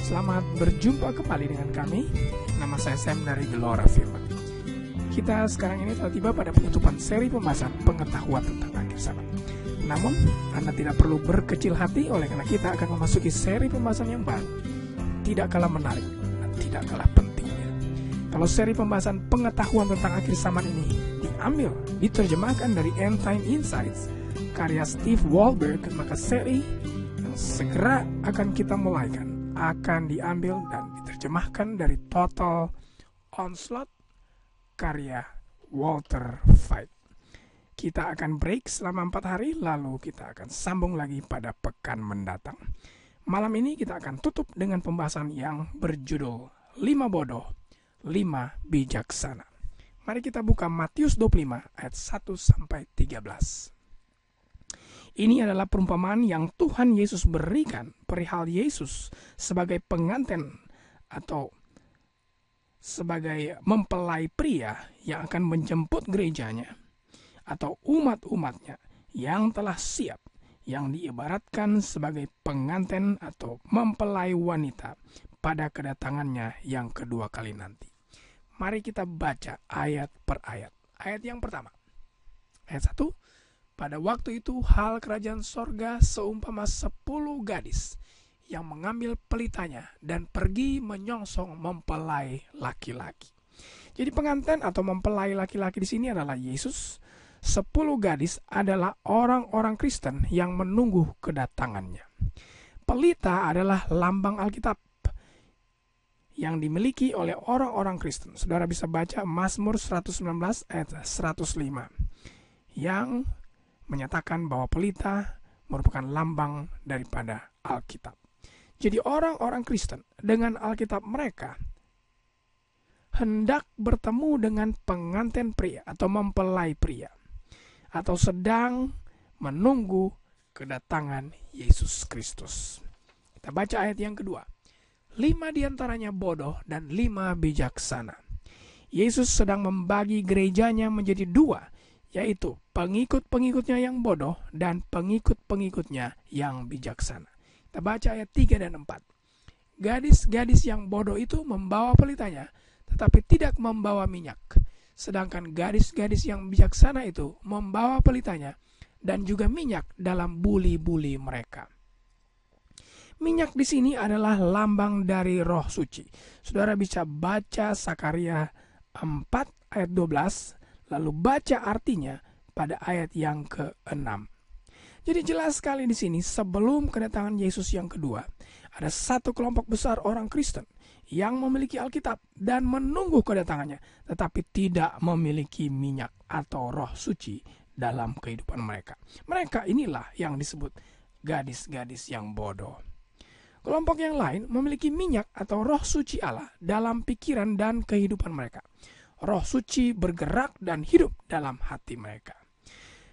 Selamat berjumpa kembali dengan kami. Nama saya Sam dari Gelora Firman. Kita sekarang ini telah tiba pada penutupan seri pembahasan pengetahuan tentang akhir zaman. Namun, Anda tidak perlu berkecil hati oleh karena kita akan memasuki seri pembahasan yang baru, tidak kalah menarik dan tidak kalah pentingnya. Kalau seri pembahasan pengetahuan tentang akhir zaman ini diterjemahkan dari End Time Insights karya Steve Wohlberg, maka seri yang segera akan kita mulaikan akan diambil dan diterjemahkan dari Total Onslaught karya Walter Veith. Kita akan break selama 4 hari, lalu kita akan sambung lagi pada pekan mendatang. Malam ini kita akan tutup dengan pembahasan yang berjudul 5 bodoh, 5 bijaksana. Mari kita buka Matius 25 ayat 1-13. Ini adalah perumpamaan yang Tuhan Yesus berikan perihal Yesus sebagai pengantin atau sebagai mempelai pria yang akan menjemput gerejanya atau umat-umatnya yang telah siap, yang diibaratkan sebagai pengantin atau mempelai wanita pada kedatangannya yang kedua kali nanti. Mari kita baca ayat per ayat. Ayat yang pertama, ayat 1. Pada waktu itu hal kerajaan sorga seumpama 10 gadis yang mengambil pelitanya dan pergi menyongsong mempelai laki-laki. Jadi pengantin atau mempelai laki-laki di sini adalah Yesus. 10 gadis adalah orang-orang Kristen yang menunggu kedatangannya. Pelita adalah lambang Alkitab yang dimiliki oleh orang-orang Kristen. Saudara bisa baca Mazmur 119 ayat 105 yang menyatakan bahwa pelita merupakan lambang daripada Alkitab. Jadi orang-orang Kristen dengan Alkitab mereka hendak bertemu dengan pengantin pria atau mempelai pria, atau sedang menunggu kedatangan Yesus Kristus. Kita baca ayat yang kedua. 5 diantaranya bodoh dan 5 bijaksana. Yesus sedang membagi gerejanya menjadi 2, yaitu pengikut-pengikutnya yang bodoh dan pengikut-pengikutnya yang bijaksana. Kita baca ayat 3 dan 4. Gadis-gadis yang bodoh itu membawa pelitanya, tetapi tidak membawa minyak. Sedangkan gadis-gadis yang bijaksana itu membawa pelitanya dan juga minyak dalam buli-buli mereka. Minyak di sini adalah lambang dari Roh Suci. Saudara bisa baca Sakaria 4 ayat 12, lalu baca artinya pada ayat yang ke-6. Jadi jelas sekali di sini sebelum kedatangan Yesus yang kedua, ada satu kelompok besar orang Kristen yang memiliki Alkitab dan menunggu kedatangannya, tetapi tidak memiliki minyak atau Roh Suci dalam kehidupan mereka. Mereka inilah yang disebut gadis-gadis yang bodoh. Kelompok yang lain memiliki minyak atau Roh Suci Allah dalam pikiran dan kehidupan mereka. Roh Suci bergerak dan hidup dalam hati mereka.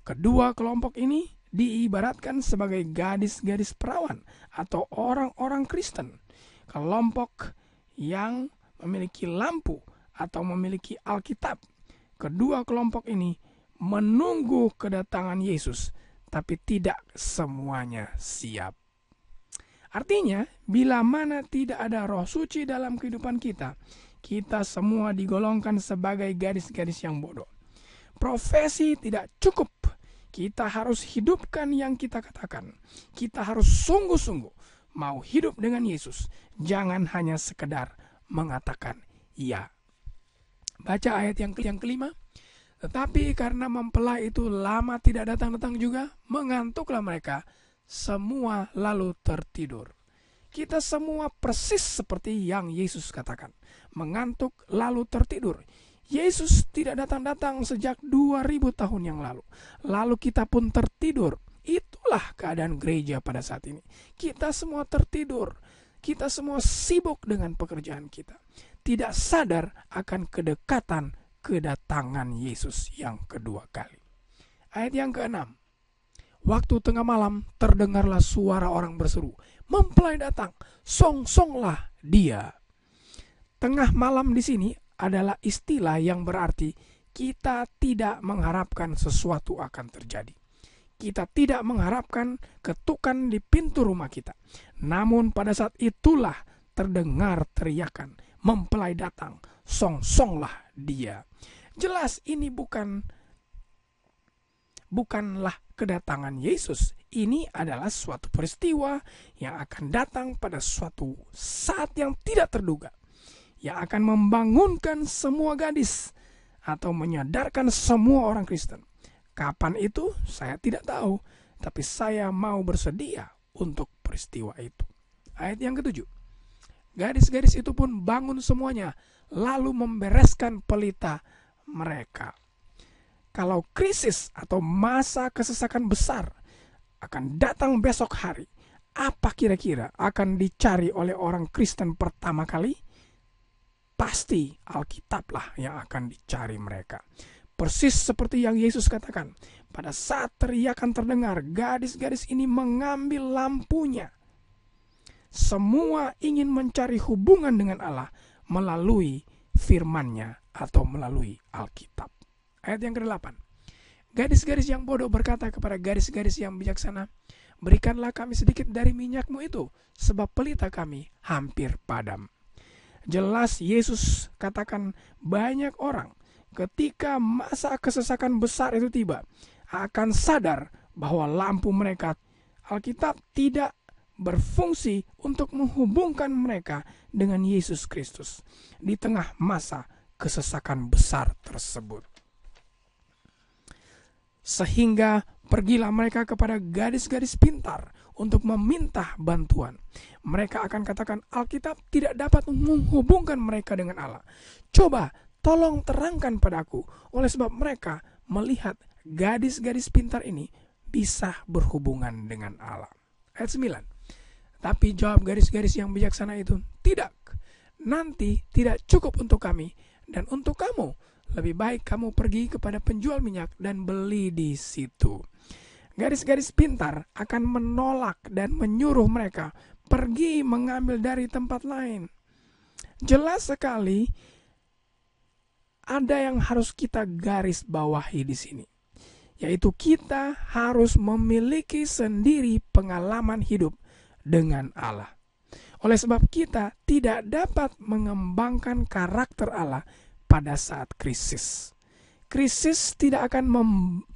Kedua kelompok ini diibaratkan sebagai gadis-gadis perawan atau orang-orang Kristen. Kelompok yang memiliki lampu atau memiliki Alkitab. Kedua kelompok ini menunggu kedatangan Yesus, tapi tidak semuanya siap. Artinya, bila mana tidak ada Roh Suci dalam kehidupan kita, kita semua digolongkan sebagai gadis-gadis yang bodoh. Profesi tidak cukup. Kita harus hidupkan yang kita katakan. Kita harus sungguh-sungguh mau hidup dengan Yesus. Jangan hanya sekedar mengatakan iya. Baca ayat yang kelima. Tetapi karena mempelai itu lama tidak datang-datang juga, mengantuklah mereka. Semua lalu tertidur. Kita semua persis seperti yang Yesus katakan. Mengantuk lalu tertidur. Yesus tidak datang-datang sejak 2000 tahun yang lalu. Lalu kita pun tertidur. Itulah keadaan gereja pada saat ini. Kita semua tertidur. Kita semua sibuk dengan pekerjaan kita. Tidak sadar akan kedekatan kedatangan Yesus yang kedua kali. Ayat yang ke-6. Waktu tengah malam terdengarlah suara orang berseru, mempelai datang, songsonglah dia. Tengah malam di sini adalah istilah yang berarti kita tidak mengharapkan sesuatu akan terjadi. Kita tidak mengharapkan ketukan di pintu rumah kita. Namun pada saat itulah terdengar teriakan, mempelai datang, songsonglah dia. Jelas ini bukanlah kedatangan Yesus. Ini adalah suatu peristiwa yang akan datang pada suatu saat yang tidak terduga, yang akan membangunkan semua gadis atau menyadarkan semua orang Kristen. Kapan itu saya tidak tahu, tapi saya mau bersedia untuk peristiwa itu. Ayat yang ke-7. Gadis-gadis itu pun bangun semuanya, lalu membereskan pelita mereka. Kalau krisis atau masa kesesakan besar akan datang besok hari, apa kira-kira akan dicari oleh orang Kristen pertama kali? Pasti Alkitablah yang akan dicari mereka. Persis seperti yang Yesus katakan, pada saat teriakan terdengar, gadis-gadis ini mengambil lampunya. Semua ingin mencari hubungan dengan Allah melalui firman-Nya atau melalui Alkitab. Ayat yang ke-8. Gadis-gadis yang bodoh berkata kepada gadis-gadis yang bijaksana, berikanlah kami sedikit dari minyakmu itu, sebab pelita kami hampir padam. Jelas Yesus katakan banyak orang ketika masa kesesakan besar itu tiba akan sadar bahwa lampu mereka, Alkitab, tidak berfungsi untuk menghubungkan mereka dengan Yesus Kristus di tengah masa kesesakan besar tersebut. Sehingga pergilah mereka kepada gadis-gadis pintar untuk meminta bantuan. Mereka akan katakan Alkitab tidak dapat menghubungkan mereka dengan Allah. Coba tolong terangkan padaku, oleh sebab mereka melihat gadis-gadis pintar ini bisa berhubungan dengan Allah. Ayat 9. Tapi jawab gadis-gadis yang bijaksana itu, tidak, nanti tidak cukup untuk kami dan untuk kamu. Lebih baik kamu pergi kepada penjual minyak dan beli di situ. Gadis-gadis pintar akan menolak dan menyuruh mereka pergi mengambil dari tempat lain. Jelas sekali ada yang harus kita garis bawahi di sini, yaitu kita harus memiliki sendiri pengalaman hidup dengan Allah. Oleh sebab kita tidak dapat mengembangkan karakter Allah pada saat krisis. Krisis tidak akan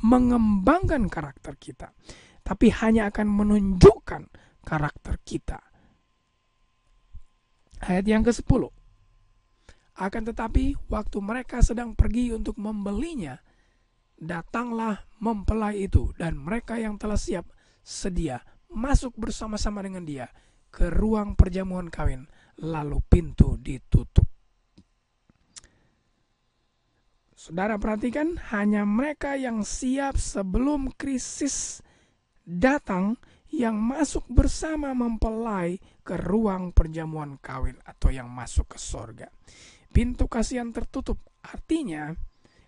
mengembangkan karakter kita, tapi hanya akan menunjukkan karakter kita. Ayat yang ke-10. Akan tetapi waktu mereka sedang pergi untuk membelinya, datanglah mempelai itu dan mereka yang telah siap sedia masuk bersama-sama dengan dia ke ruang perjamuan kawin, lalu pintu ditutup. Saudara perhatikan, hanya mereka yang siap sebelum krisis datang yang masuk bersama mempelai ke ruang perjamuan kawin atau yang masuk ke sorga. Pintu kasihan tertutup, artinya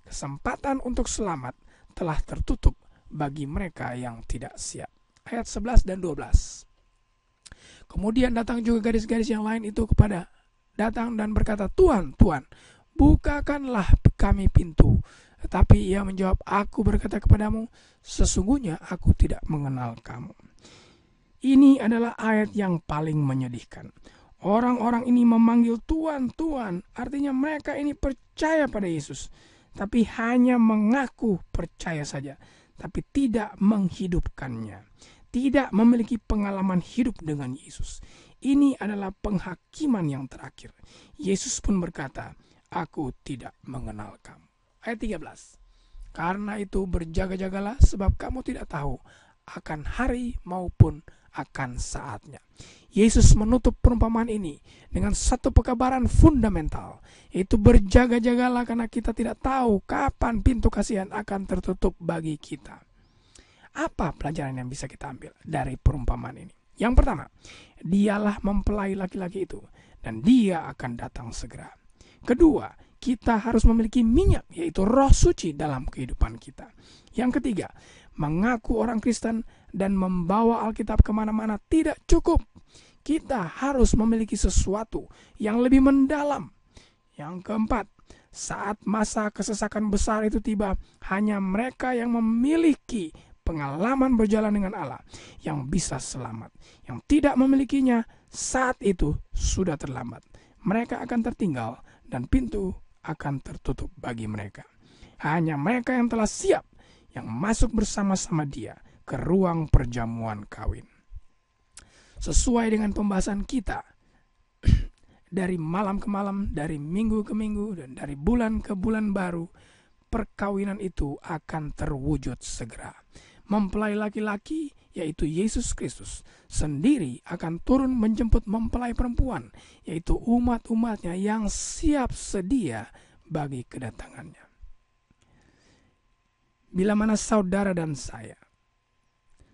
kesempatan untuk selamat telah tertutup bagi mereka yang tidak siap. Ayat 11 dan 12. Kemudian datang juga gadis-gadis yang lain itu datang dan berkata, Tuhan, Tuhan, bukakanlah kami pintu. Tetapi ia menjawab, aku berkata kepadamu, sesungguhnya aku tidak mengenal kamu. Ini adalah ayat yang paling menyedihkan. Orang-orang ini memanggil Tuhan, Tuhan, artinya mereka ini percaya pada Yesus, tapi hanya mengaku percaya saja, tapi tidak menghidupkannya, tidak memiliki pengalaman hidup dengan Yesus. Ini adalah penghakiman yang terakhir. Yesus pun berkata, aku tidak mengenal kamu. Ayat 13. Karena itu berjaga-jagalah, sebab kamu tidak tahu akan hari maupun akan saatnya. Yesus menutup perumpamaan ini dengan satu pekabaran fundamental, yaitu berjaga-jagalah karena kita tidak tahu kapan pintu kasihan akan tertutup bagi kita. Apa pelajaran yang bisa kita ambil dari perumpamaan ini? Yang pertama, dialah mempelai laki-laki itu dan dia akan datang segera. Kedua, kita harus memiliki minyak, yaitu Roh Suci dalam kehidupan kita. Yang ketiga, mengaku orang Kristen dan membawa Alkitab kemana-mana tidak cukup. Kita harus memiliki sesuatu yang lebih mendalam. Yang keempat, saat masa kesesakan besar itu tiba, hanya mereka yang memiliki pengalaman berjalan dengan Allah yang bisa selamat. Yang tidak memilikinya saat itu sudah terlambat. Mereka akan tertinggal dan pintu akan tertutup bagi mereka. Hanya mereka yang telah siap yang masuk bersama-sama Dia ke ruang perjamuan kawin. Sesuai dengan pembahasan kita dari malam ke malam, dari minggu ke minggu, dan dari bulan ke bulan baru, perkawinan itu akan terwujud segera. Mempelai laki-laki, yaitu Yesus Kristus, sendiri akan turun menjemput mempelai perempuan, yaitu umat-umatnya yang siap sedia bagi kedatangannya. Bila mana saudara dan saya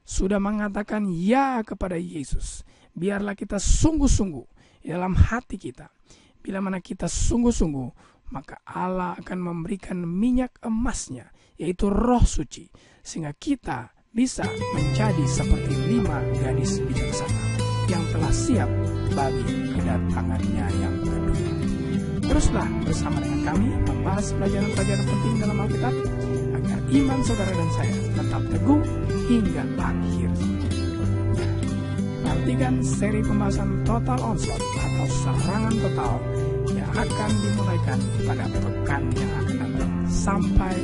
sudah mengatakan ya kepada Yesus, biarlah kita sungguh-sungguh dalam hati kita. Bila mana kita sungguh-sungguh, maka Allah akan memberikan minyak emasnya, yaitu Roh Suci, sehingga kita bisa menjadi seperti 5 gadis bijaksana yang telah siap bagi kedatangannya yang kedua. Teruslah bersama dengan kami membahas pelajaran-pelajaran penting dalam Alkitab, agar iman saudara dan saya tetap teguh hingga akhir. Nantikan seri pembahasan Total Onslaught atau serangan total yang akan dimulaikan pada pekan yang akan datang. Sampai